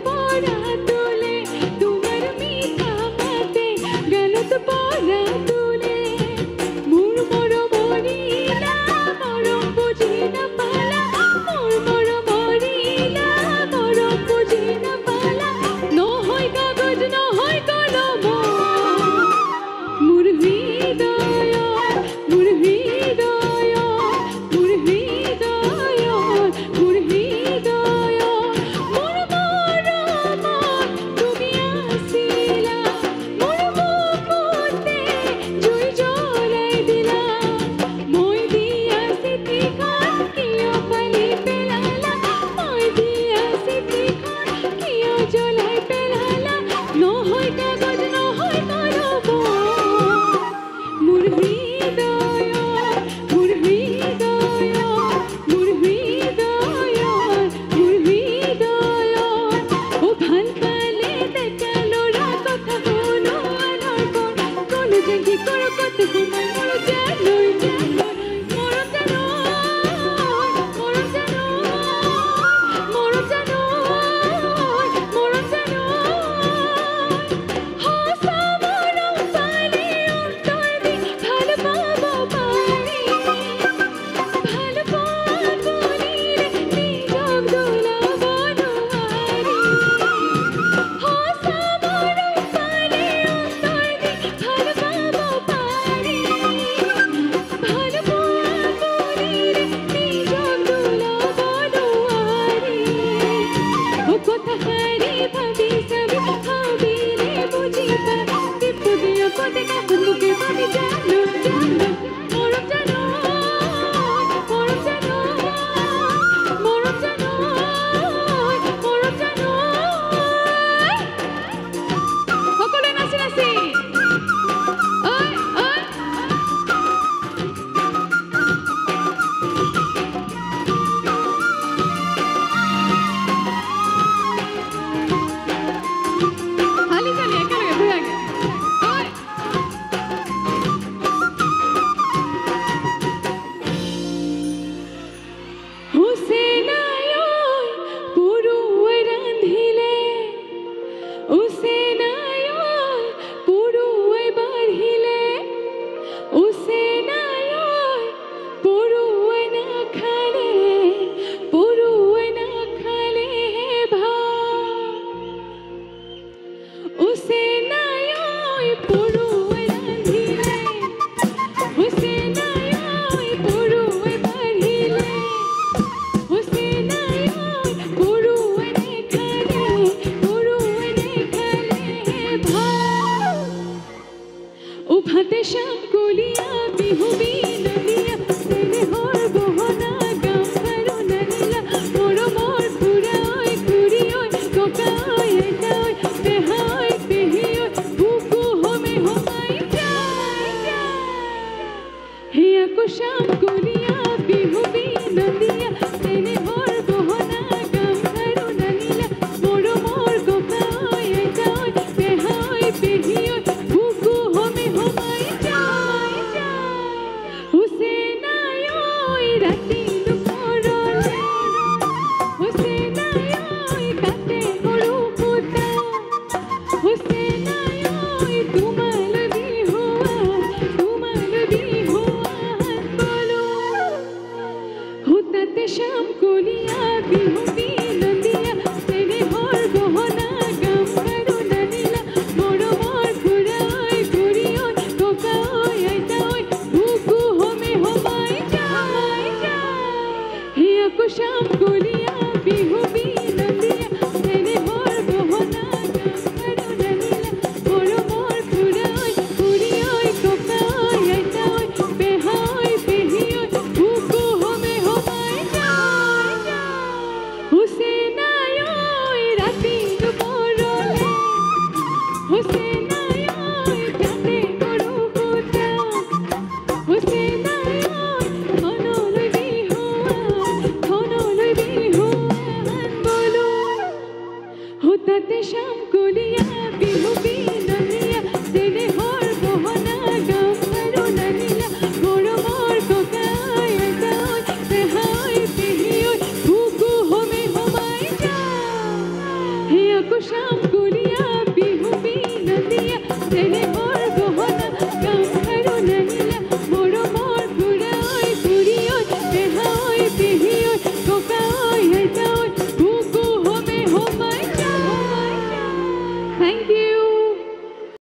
পড়া তুলে তোমার মিঠা মাতে গেল তো পড়া তুলে মোর মোর মরিলা মরম বুঝি না পালা মোর মোর মরিলা মরম বুঝি না পালা নহয় কাগজ নহয় কলম মোর হৃদয় মোর হৃদয় মোর হৃদয় মোর হৃদয় মোর মরম তুমি আসিলা মোর বুকুতে জুই জ্বলাই দিলা মই দিয়া সিথিখন কিয় পালি পেলালা মই দিয়া সিথিখন কিয় জ্বলাই পেলালা নহয় কাগজ নহয় কলম মোর হৃদয় মোর হৃদয় মোর হৃদয় মোর হৃদয় ও ভাল পালে দেখালো রা কথা হলো আনার কোন কোন জায়গি করো কত ঘুমাই মোর জানোই জানোই মোর জানোই মোর জানোই মোর জানোই মোর জানোই হাসা মরম পালে অন্তর দি ভাল পাবো পারি ভাল পাবনি রে নিজক দোলা বনুয়ারি হাসা মরম পালে অন্তর দি ভাল পাবো পারি ভাল পাবনি রে নিজক দোলা বনুয়ারি ও কথা